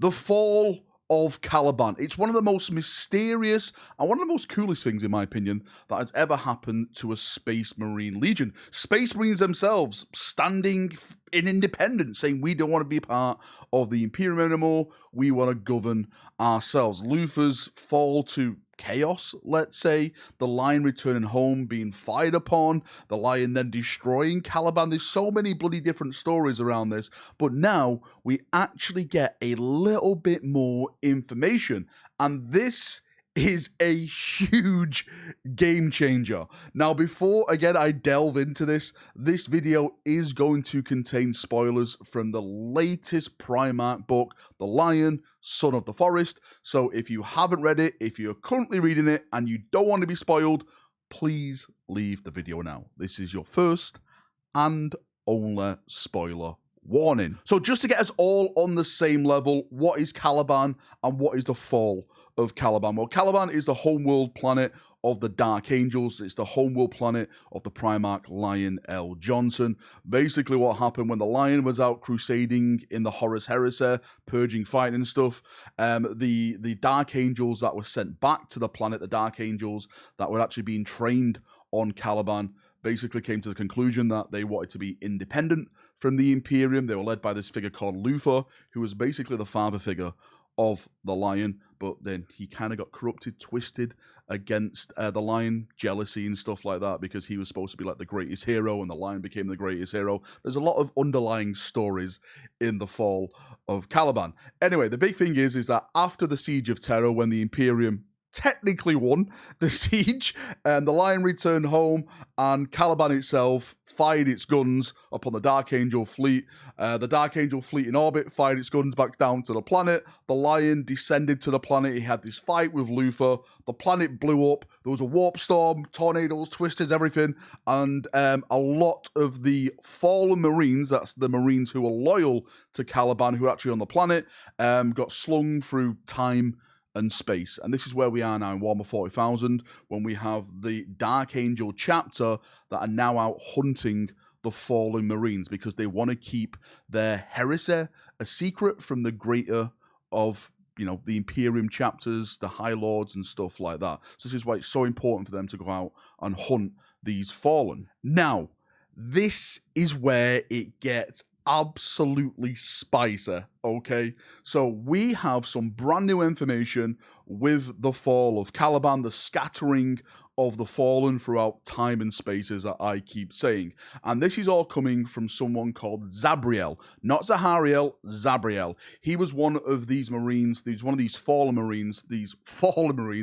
The fall of Caliban. It's one of the most mysterious and one of the most coolest things, in my opinion, that has ever happened to a Space Marine Legion. Space Marines themselves standing in independence, saying we don't want to be part of the Imperium anymore, we want to govern ourselves. Luthor's fall to chaos, let's say, the Lion returning home, being fired upon, the Lion then destroying Caliban. There's so many bloody different stories around this, but now we actually get a little bit more information, and this is a huge game changer. Now, before, again, I delve into this video is going to contain spoilers from the latest Primarch book, The Lion, Son of the Forest. So if you haven't read it, if you're currently reading it and you don't want to be spoiled, please leave the video now. This is your first and only spoiler warning. So just to get us all on the same level, what is Caliban and what is the fall of Caliban? Well, Caliban is the homeworld planet of the Dark Angels. It's the homeworld planet of the Primarch Lion L. Johnson. Basically what happened when the Lion was out crusading in the Horus Heresy, purging, fighting and stuff, the Dark Angels that were sent back to the planet, the Dark Angels that were actually being trained on Caliban, basically came to the conclusion that they wanted to be independent from the Imperium. They were led by this figure called Luthor, who was basically the father figure of the Lion, but then he kind of got corrupted, twisted against the Lion, jealousy and stuff like that, because he was supposed to be like the greatest hero and the Lion became the greatest hero. There's a lot of underlying stories in the fall of Caliban. Anyway, the big thing is that after the Siege of Terror, when the Imperium technically won the siege, and the Lion returned home, and Caliban itself fired its guns upon the Dark Angel fleet. The Dark Angel fleet in orbit fired its guns back down to the planet. The Lion descended to the planet. He had this fight with Luthor. The planet blew up. There was a warp storm, tornadoes, twisters, everything, and a lot of the fallen Marines, that's the Marines who were loyal to Caliban, who are actually on the planet, got slung through time and space. And this is where we are now in Warhammer 40,000, when we have the Dark Angel chapter that are now out hunting the fallen Marines, because they want to keep their heresy a secret from the greater of, you know, the Imperium chapters, the High Lords and stuff like that. So this is why it's so important for them to go out and hunt these fallen. Now, this is where it gets absolutely spicy, okay? So we have some brand new information with the fall of Caliban, the scattering of the fallen throughout time and spaces that I keep saying. And this is all coming from someone called Zabriel, not Zahariel, Zabriel. He was one of these Marines, one of these fallen Marines,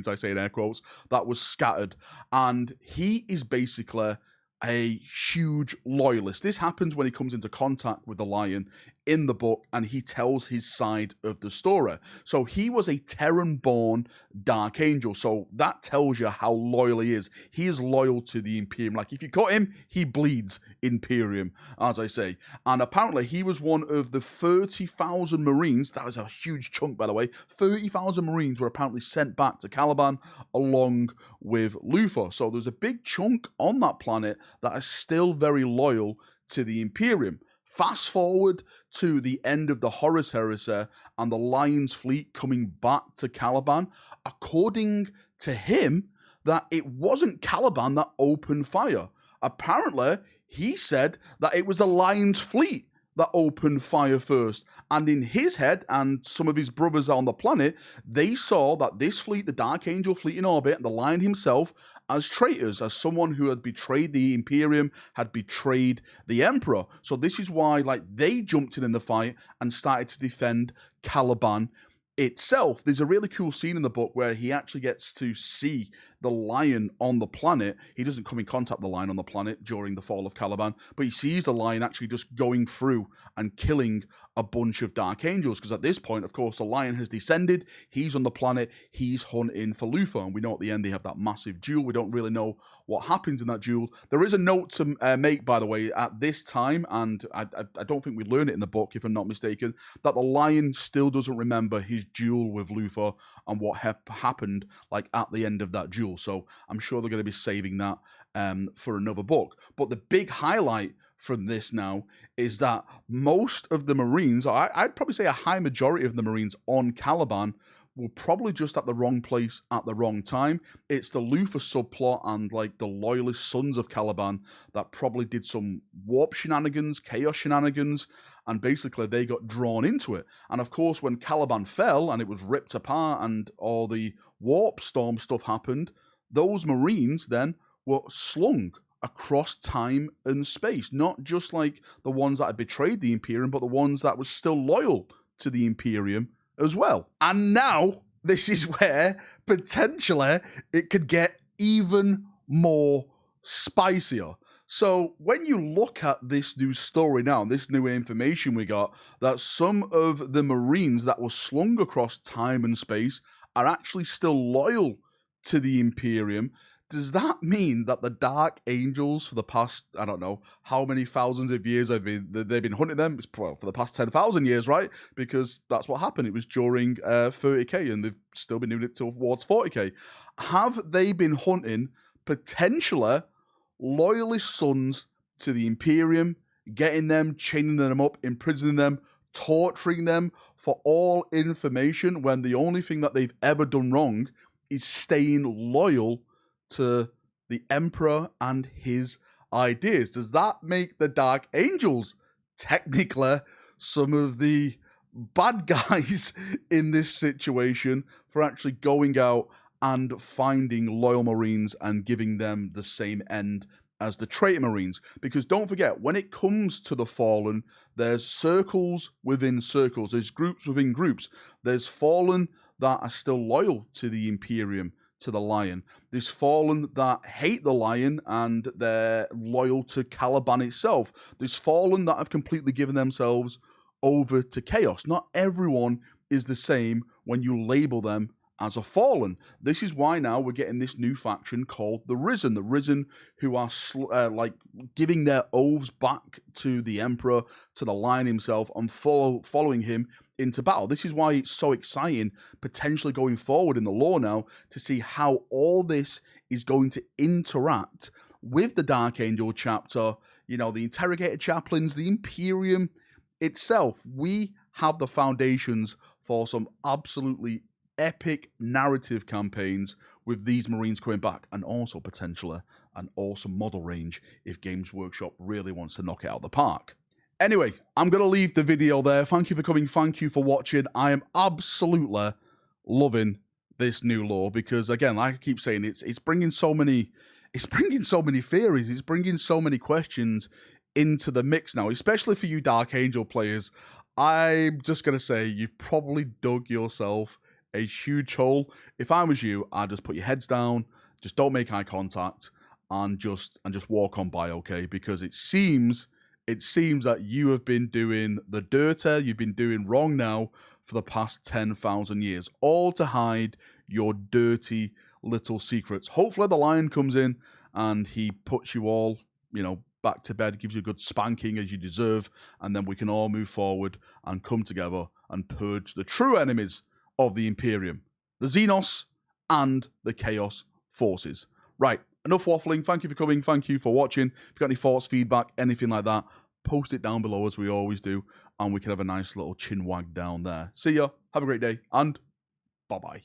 I say in air quotes, that was scattered. And he is basically a huge loyalist. This happens when he comes into contact with the Lion in the book, and he tells his side of the story. So he was a Terran-born Dark Angel, so that tells you how loyal he is. He is loyal to the Imperium. Like, if you cut him, he bleeds Imperium, as I say. And apparently he was one of the 30,000 Marines, that was a huge chunk, by the way, 30,000 Marines were apparently sent back to Caliban along with Luthor. So there's a big chunk on that planet that is still very loyal to the Imperium. Fast forward to the end of the Horus Heresy and the Lion's fleet coming back to Caliban. According to him, that it wasn't Caliban that opened fire. Apparently, he said that it was the Lion's fleet that opened fire first. And in his head, and some of his brothers on the planet, they saw that this fleet, the Dark Angel fleet in orbit, and the Lion himself, as traitors, as someone who had betrayed the Imperium, had betrayed the Emperor. So this is why, like, they jumped in the fight and started to defend Caliban itself. There's a really cool scene in the book where he actually gets to see the Lion on the planet. He doesn't come in contact with the Lion on the planet during the fall of Caliban, but he sees the Lion actually just going through and killing a bunch of Dark Angels, because at this point, of course, the Lion has descended, he's on the planet, he's hunting for Luthor, and we know at the end they have that massive duel. We don't really know what happens in that duel. There is a note to make, by the way, at this time, and I don't think we learn it in the book, if I'm not mistaken, that the Lion still doesn't remember his duel with Luthor and what happened, like, at the end of that duel. So I'm sure they're going to be saving that for another book. But the big highlight from this now is that most of the Marines, I'd probably say a high majority of the Marines on Caliban, were probably just at the wrong place at the wrong time. It's the Luther subplot and like the loyalist sons of Caliban that probably did some warp shenanigans, chaos shenanigans, and basically they got drawn into it. And of course, when Caliban fell and it was ripped apart and all the warp storm stuff happened, those Marines then were slung across time and space. Not just like the ones that had betrayed the Imperium, but the ones that were still loyal to the Imperium as well. And now, this is where potentially it could get even more spicier. So when you look at this new story now, this new information we got, that some of the Marines that were slung across time and space are actually still loyal to the Imperium, does that mean that the Dark Angels for the past, I don't know, how many thousands of years they've been hunting them? It's for the past 10,000 years, right? Because that's what happened. It was during 30k, and they've still been doing it towards 40k. Have they been hunting potentially loyalist sons to the Imperium, getting them, chaining them up, imprisoning them, torturing them for all information when the only thing that they've ever done wrong is staying loyal to the Emperor and his ideas? Does that make the Dark Angels technically some of the bad guys in this situation for actually going out and finding loyal Marines and giving them the same end as the traitor Marines? Because don't forget, when it comes to the Fallen, there's circles within circles, there's groups within groups. There's Fallen that are still loyal to the Imperium, to the Lion. There's Fallen that hate the Lion and they're loyal to Caliban itself. There's Fallen that have completely given themselves over to chaos. Not everyone is the same when you label them as a Fallen. This is why now we're getting this new faction called the Risen. The Risen, who are like giving their oaths back to the Emperor, to the Lion himself, and following him into battle. This is why it's so exciting, potentially going forward in the lore now, to see how all this is going to interact with the Dark Angel chapter, you know, the interrogator chaplains, the Imperium itself. We have the foundations for some absolutely epic narrative campaigns with these Marines coming back, and also potentially an awesome model range if Games Workshop really wants to knock it out of the park. Anyway, I'm going to leave the video there. Thank you for coming. Thank you for watching. I am absolutely loving this new lore because, again, like I keep saying, it's bringing so many theories. It's bringing so many questions into the mix now, especially for you Dark Angel players. I'm just going to say you've probably dug yourself a huge hole. If I was you, I'd just put your heads down, just don't make eye contact, and just walk on by, okay? Because it seems that you have been doing the dirty, you've been doing wrong now for the past 10,000 years, all to hide your dirty little secrets. Hopefully the Lion comes in and he puts you all, you know, back to bed, gives you a good spanking as you deserve, and then we can all move forward and come together and purge the true enemies of the Imperium, the Xenos and the Chaos forces. Right, enough waffling. Thank you for coming. Thank you for watching. If you've got any thoughts, feedback, anything like that, post it down below as we always do, and we can have a nice little chin wag down there. See ya, have a great day, and bye-bye.